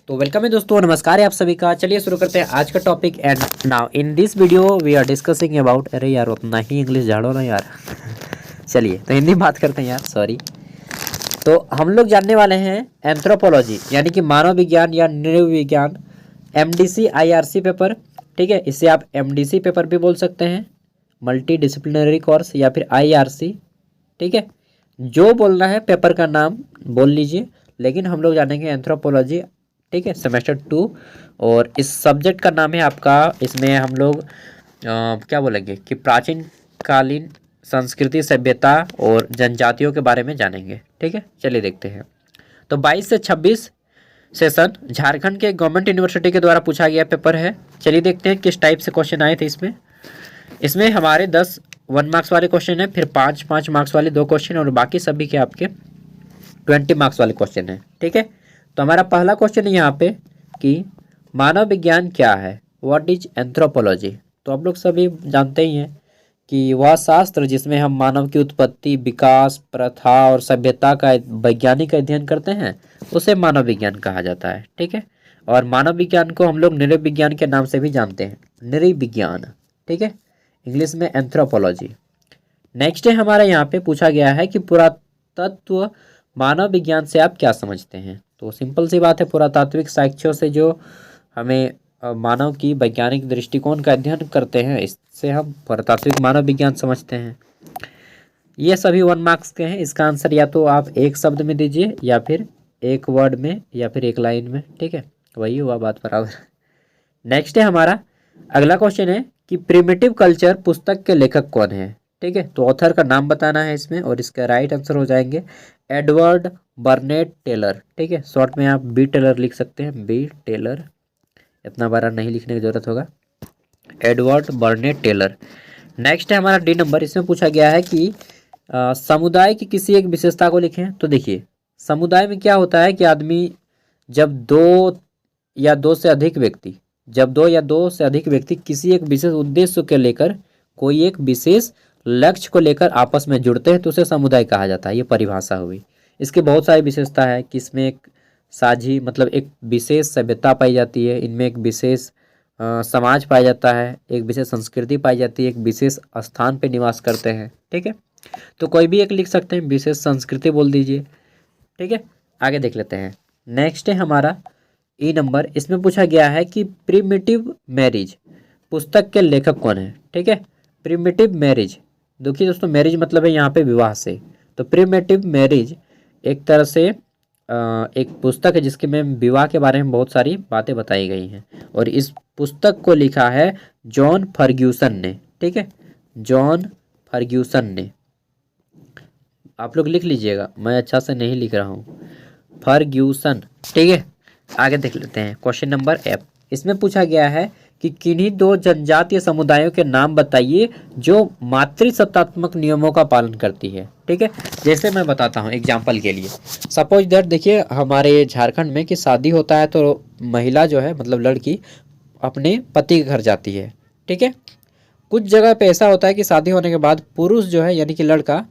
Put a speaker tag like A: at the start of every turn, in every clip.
A: तो वेलकम है दोस्तों, नमस्कार है आप सभी का। चलिए शुरू करते हैं आज का topic. And now in this video we are discussing about, अरे यार उतना ही इंग्लिश झाड़ो ना यार। चलिए तो हिंदी बात करते हैं यार, सॉरी। तो हम लोग जानने वाले हैं एंथ्रोपोलॉजी यानी कि मानव विज्ञान या नृविज्ञान, एमडीसी आईआरसी पेपर। ठीक है, इसे आप एमडीसी पेपर भी बोल सकते हैं, मल्टी डिसिप्लिनरी कोर्स, या फिर आईआरसी। ठीक है, जो बोलना है पेपर का नाम बोल लीजिए, लेकिन हम लोग जानेंगे एंथ्रोपोलॉजी। ठीक है, सेमेस्टर 2। और इस सब्जेक्ट का नाम है आपका, इसमें हम लोग क्या बोलेंगे कि प्राचीन कालीन संस्कृति, सभ्यता और जनजातियों के बारे में जानेंगे। ठीक है, चलिए देखते हैं। तो 22 से 26 सेशन झारखंड के गवर्नमेंट यूनिवर्सिटी के द्वारा पूछा गया पेपर है। चलिए देखते हैं किस टाइप से क्वेश्चन आए थे इसमें। इसमें हमारे 10 1 मार्क्स वाले क्वेश्चन है, फिर 5 मार्क्स वाले 2 क्वेश्चन, और बाकी सभी के आपके 20 मार्क्स वाले क्वेश्चन है। ठीक है, तो हमारा पहला क्वेश्चन है यहाँ पे कि मानव विज्ञान क्या है, व्हाट इज एंथ्रोपोलॉजी। तो आप लोग सभी जानते ही हैं कि वह शास्त्र जिसमें हम मानव की उत्पत्ति, विकास, प्रथा और सभ्यता का वैज्ञानिक अध्ययन करते हैं, उसे मानव विज्ञान कहा जाता है। ठीक है, और मानव विज्ञान को हम लोग नृविज्ञान के नाम से भी जानते हैं, नृविज्ञान। ठीक है, इंग्लिश में एंथ्रोपोलॉजी। नेक्स्ट है हमारा यहाँ पे पूछा गया है कि पुरातत्व मानव विज्ञान से आप क्या समझते हैं। तो सिंपल सी बात है, पुरातात्विक साक्ष्यों से जो हमें मानव की वैज्ञानिक दृष्टिकोण का अध्ययन करते हैं, इससे हम पुरातात्विक मानव विज्ञान समझते हैं। ये सभी 1 मार्क्स के हैं। इसका आंसर या तो आप एक शब्द में दीजिए, या फिर एक वर्ड में, या फिर एक लाइन में। ठीक है, वही हुआ बात बराबर। नेक्स्ट है हमारा अगला क्वेश्चन है कि प्रिमिटिव कल्चर पुस्तक के लेखक कौन है। ठीक है, तो ऑथर का नाम बताना है इसमें, और इसका राइट आंसर हो जाएंगे एडवर्ड बर्नेट टेलर। ठीक है, शॉर्ट में आप बी टेलर लिख सकते हैं, बी टेलर, इतना बड़ा नहीं लिखने की जरूरत होगा, एडवर्ड बर्नेट टेलर। नेक्स्ट है हमारा डी नंबर। इसमें पूछा गया है कि समुदाय की किसी एक विशेषता को लिखें। तो देखिए, समुदाय में क्या होता है कि आदमी जब दो या दो से अधिक व्यक्ति किसी एक विशेष उद्देश्य के लेकर, कोई एक विशेष लक्ष्य को लेकर आपस में जुड़ते हैं, तो उसे समुदाय कहा जाता है। ये परिभाषा हुई। इसकी बहुत सारी विशेषता है कि इसमें एक साझी मतलब एक विशेष सभ्यता पाई जाती है, इनमें एक विशेष समाज पाया जाता है, एक विशेष संस्कृति पाई जाती है, एक विशेष स्थान पे निवास करते हैं। ठीक है, तो कोई भी एक लिख सकते हैं, विशेष संस्कृति बोल दीजिए। ठीक है, आगे देख लेते हैं। नेक्स्ट है हमारा ई नंबर। इसमें पूछा गया है कि प्रिमिटिव मैरिज पुस्तक के लेखक कौन है। ठीक है, प्रिमिटिव मैरिज, देखिए दोस्तों, मैरिज मतलब है यहाँ पे विवाह से। तो प्रिमिटिव मैरिज एक तरह से एक पुस्तक है जिसके में विवाह के बारे में बहुत सारी बातें बताई गई हैं, और इस पुस्तक को लिखा है जॉन फर्ग्यूसन ने। ठीक है, जॉन फर्ग्यूसन ने, आप लोग लिख लीजिएगा, मैं अच्छा से नहीं लिख रहा हूँ, फर्ग्यूसन। ठीक है, आगे देख लेते हैं क्वेश्चन नंबर एफ। इसमें पूछा गया है कि किन्हीं 2 जनजातीय समुदायों के नाम बताइए जो मातृसत्तात्मक नियमों का पालन करती है। ठीक है, जैसे मैं बताता हूँ एग्जाम्पल के लिए। सपोज दैट, देखिए हमारे झारखंड में कि शादी होता है तो महिला जो है मतलब लड़की अपने पति के घर जाती है। ठीक है, कुछ जगह पे ऐसा होता है कि शादी होने के बाद पुरुष जो है यानी कि लड़का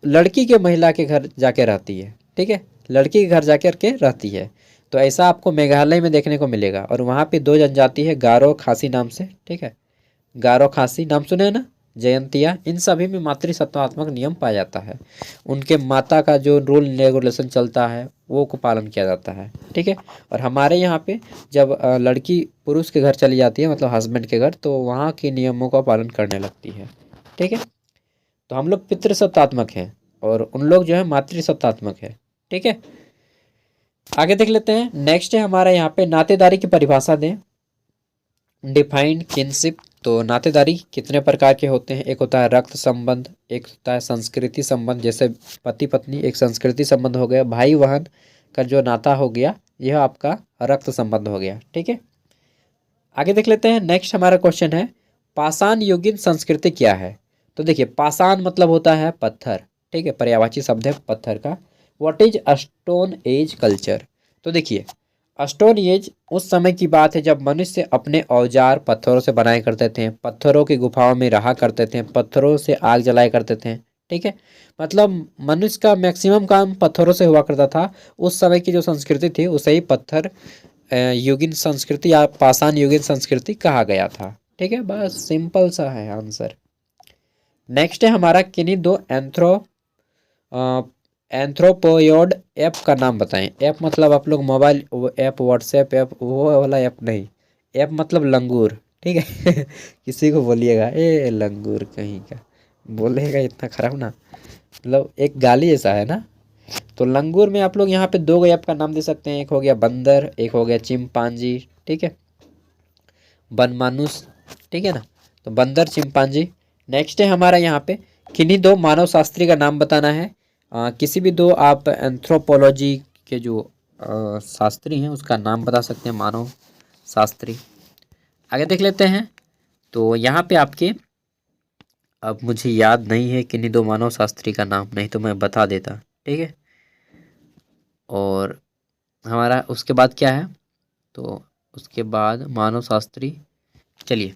A: लड़की के महिला के घर जाके रहती है। ठीक है, लड़की के घर जाकर के रहती है। तो ऐसा आपको मेघालय में देखने को मिलेगा, और वहाँ पे 2 जनजाति है, गारो खासी नाम से। ठीक है, गारो खासी नाम सुने हैं ना, जयंतिया, इन सभी में मातृसत्तात्मक नियम पाया जाता है। उनके माता का जो रूल रेगुलेशन चलता है वो को पालन किया जाता है। ठीक है, और हमारे यहाँ पे जब लड़की पुरुष के घर चली जाती है मतलब हस्बैंड के घर, तो वहाँ के नियमों का पालन करने लगती है। ठीक है, तो हम लोग पितृसत्तात्मक हैं और उन लोग जो है मातृसत्तात्मक है। ठीक है, आगे देख लेते हैं। नेक्स्ट है हमारा यहाँ पे नातेदारी की परिभाषा दें, डिफाइंड किनशिप। तो नातेदारी कितने प्रकार के होते हैं, एक होता है रक्त संबंध, एक होता है संस्कृति संबंध, जैसे पति पत्नी एक संस्कृति संबंध हो गया, भाई बहन का जो नाता हो गया यह आपका रक्त संबंध हो गया। ठीक है, आगे देख लेते हैं। नेक्स्ट हमारा क्वेश्चन है पाषाण युगीन संस्कृति क्या है। तो देखिए, पाषाण मतलब होता है पत्थर। ठीक है, पर्यायवाची शब्द है पत्थर का। What is stone age culture. तो देखिए, स्टोन एज उस समय की बात है जब मनुष्य अपने औजार पत्थरों से बनाया करते थे, पत्थरों की गुफाओं में रहा करते थे, पत्थरों से आग जलाया करते थे। ठीक है, मतलब मनुष्य का मैक्सिमम काम पत्थरों से हुआ करता था। उस समय की जो संस्कृति थी उसे ही पत्थर युगीन संस्कृति या पाषाण युगीन संस्कृति कहा गया था। ठीक है, बस सिंपल सा है आंसर। नेक्स्ट है हमारा किन्हीं दो एंथ्रोपोयोड ऐप का नाम बताएं। ऐप मतलब आप लोग मोबाइल ऐप, व्हाट्सएप ऐप, वो वाला ऐप नहीं। ऐप मतलब लंगूर, ठीक है। किसी को बोलिएगा ए लंगूर कहीं का, बोलेगा इतना खराब ना, मतलब एक गाली ऐसा है ना। तो लंगूर में आप लोग यहाँ पे दो ऐप का नाम दे सकते हैं, एक हो गया बंदर, एक हो गया चिंपांजी, ठीक है, बनमानुस, ठीक है ना। तो बंदर चिंपांजी। नेक्स्ट है हमारा यहाँ पे किन्हीं दो मानव शास्त्री का नाम बताना है। किसी भी दो आप एंथ्रोपोलॉजी के जो शास्त्री हैं उसका नाम बता सकते हैं, मानव शास्त्री। आगे देख लेते हैं। तो यहाँ पे आपके, अब मुझे याद नहीं है किन्हीं दो मानव शास्त्री का नाम, नहीं तो मैं बता देता, ठीक है। और हमारा उसके बाद क्या है, तो उसके बाद मानव शास्त्री। चलिए,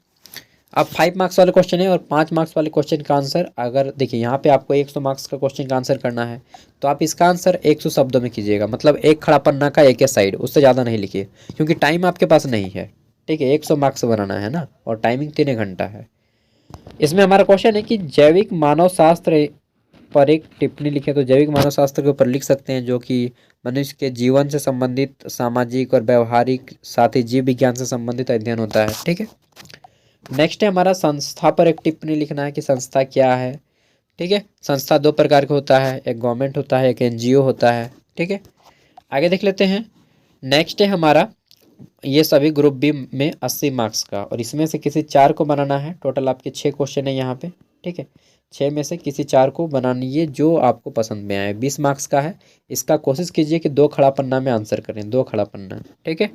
A: अब 5 मार्क्स वाले क्वेश्चन है और 5 मार्क्स वाले क्वेश्चन का आंसर, अगर देखिए यहाँ पे आपको 100 मार्क्स का क्वेश्चन का आंसर करना है तो आप इसका आंसर 100 शब्दों में कीजिएगा, मतलब एक खड़ा पन्ना का एक साइड, उससे ज़्यादा नहीं लिखिए क्योंकि टाइम आपके पास नहीं है, ठीक है। 100 मार्क्स बनाना है ना, और टाइमिंग 3 घंटा है। इसमें हमारा क्वेश्चन है कि जैविक मानव शास्त्र पर एक टिप्पणी लिखे। तो जैविक मानव शास्त्र के ऊपर लिख सकते हैं, जो कि मनुष्य के जीवन से संबंधित सामाजिक और व्यवहारिक, साथ ही जीव विज्ञान से संबंधित अध्ययन होता है, ठीक है। नेक्स्ट है हमारा संस्था पर एक टिप्पणी लिखना है कि संस्था क्या है, ठीक है। संस्था दो प्रकार का होता है, एक गवर्नमेंट होता है, एक एनजीओ होता है, ठीक है। आगे देख लेते हैं। नेक्स्ट है हमारा, ये सभी ग्रुप बी में 80 मार्क्स का, और इसमें से किसी 4 को बनाना है। टोटल आपके 6 क्वेश्चन है यहाँ पे, ठीक है। 6 में से किसी 4 को बनाइए जो आपको पसंद में आए। 20 मार्क्स का है, इसका कोशिश कीजिए कि 2 खड़ा पन्ना में आंसर करें, 2 खड़ा पन्ना, ठीक है।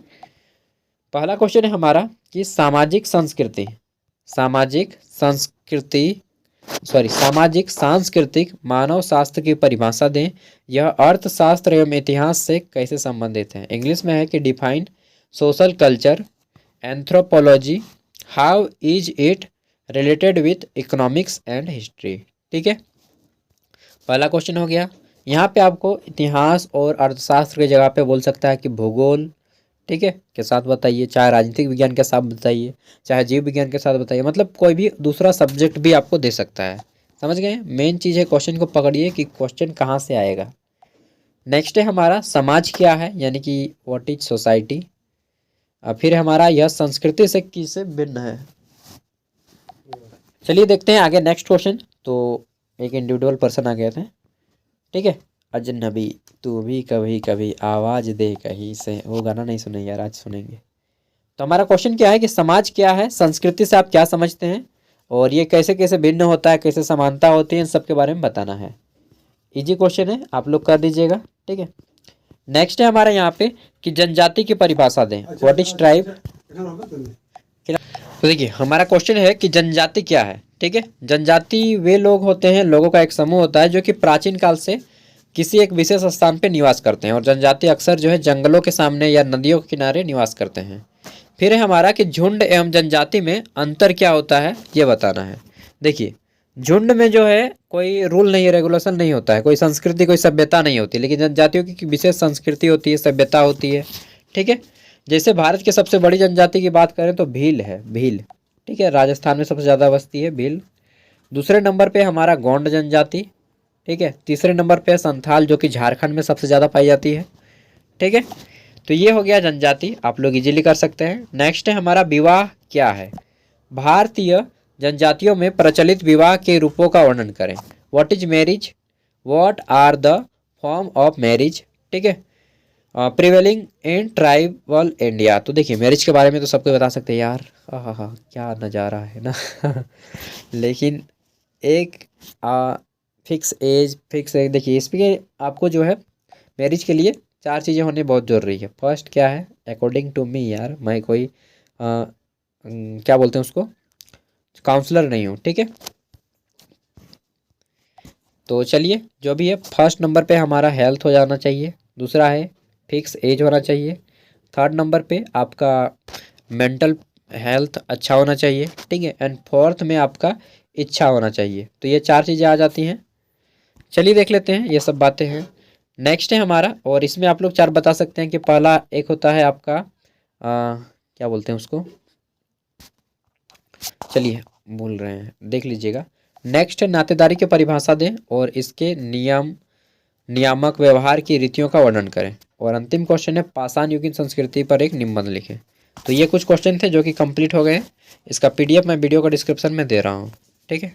A: पहला क्वेश्चन है हमारा कि सामाजिक सांस्कृतिक मानव शास्त्र की परिभाषा दें। यह अर्थशास्त्र एवं इतिहास से कैसे संबंधित है। इंग्लिश में है कि define social culture anthropology, how is it related with economics and history, ठीक है। पहला क्वेश्चन हो गया। यहाँ पे आपको इतिहास और अर्थशास्त्र की जगह पे बोल सकता है कि भूगोल, ठीक है, के साथ बताइए, चाहे राजनीतिक विज्ञान के साथ बताइए, चाहे जीव विज्ञान के साथ बताइए, मतलब कोई भी दूसरा सब्जेक्ट भी आपको दे सकता है। समझ गए। मेन चीज़ है क्वेश्चन को पकड़िए कि क्वेश्चन कहाँ से आएगा। नेक्स्ट है हमारा समाज क्या है, यानी कि व्हाट इज सोसाइटी। फिर हमारा यह संस्कृति से किससे भिन्न है। चलिए देखते हैं आगे नेक्स्ट क्वेश्चन। तो एक इंडिविजुअल पर्सन आ गए थे, ठीक है। अजनबी तू भी कभी कभी आवाज दे कहीं से, वो गाना नहीं सुनेंगे यार, आज सुनेंगे। तो हमारा क्वेश्चन क्या है कि समाज क्या है, संस्कृति से आप क्या समझते हैं, और ये कैसे कैसे भिन्न होता है, कैसे समानता होती है, इन सब के बारे में बताना है। इजी क्वेश्चन है, आप लोग कर दीजिएगा, ठीक है। नेक्स्ट है हमारा यहाँ पे कि जनजाति की परिभाषा दें। What is tribe. तो देखिए हमारा क्वेश्चन है कि जनजाति क्या है, ठीक है। जनजाति वे लोग होते हैं, लोगों का एक समूह होता है जो कि प्राचीन काल से किसी एक विशेष स्थान पे निवास करते हैं, और जनजाति अक्सर जो है जंगलों के सामने या नदियों के किनारे निवास करते हैं। फिर है हमारा कि झुंड एवं जनजाति में अंतर क्या होता है, ये बताना है। देखिए झुंड में जो है कोई रूल नहीं है, रेगुलेशन नहीं होता है, कोई संस्कृति कोई सभ्यता नहीं होती, लेकिन जनजातियों की विशेष संस्कृति होती है, सभ्यता होती है, ठीक है। जैसे भारत की सबसे बड़ी जनजाति की बात करें तो भील है, भील, ठीक है, राजस्थान में सबसे ज़्यादा बसती है भील। दूसरे नंबर पे हमारा गोंड जनजाति, ठीक है। तीसरे नंबर पे संथाल जो कि झारखंड में सबसे ज़्यादा पाई जाती है, ठीक है। तो ये हो गया जनजाति, आप लोग इजीली कर सकते हैं। नेक्स्ट है हमारा विवाह क्या है। भारतीय जनजातियों में प्रचलित विवाह के रूपों का वर्णन करें। What is marriage, what are the form of marriage, ठीक है। Prevailing in tribal India. तो देखिए मैरिज के बारे में तो सबको बता सकते हैं यार, हाँ क्या नज़ारा है ना। लेकिन एक फिक्स एज देखिए, इसमें आपको जो है मैरिज के लिए 4 चीज़ें होनी बहुत ज़रूरी है। फर्स्ट क्या है, अकॉर्डिंग टू मी यार, मैं कोई क्या बोलते हैं उसको, काउंसलर नहीं हूँ, ठीक है। तो चलिए जो भी है, फर्स्ट नंबर पे हमारा हेल्थ हो जाना चाहिए, दूसरा है फिक्स एज होना चाहिए, थर्ड नंबर पे आपका मेंटल हेल्थ अच्छा होना चाहिए, ठीक है, एंड फोर्थ में आपका इच्छा होना चाहिए। तो ये 4 चीज़ें आ जाती हैं। चलिए देख लेते हैं, ये सब बातें हैं। नेक्स्ट है हमारा, और इसमें आप लोग 4 बता सकते हैं कि पहला एक होता है आपका क्या बोलते हैं उसको, चलिए भूल रहे हैं, देख लीजिएगा। नेक्स्ट है नातेदारी की परिभाषा दें और इसके नियम नियामक व्यवहार की रीतियों का वर्णन करें। और अंतिम क्वेश्चन है पाषाण युगीन संस्कृति पर एक निबंध लिखें। तो ये कुछ क्वेश्चन थे जो कि कंप्लीट हो गए हैं। इसका PDF मैं वीडियो का डिस्क्रिप्शन में दे रहा हूँ, ठीक है।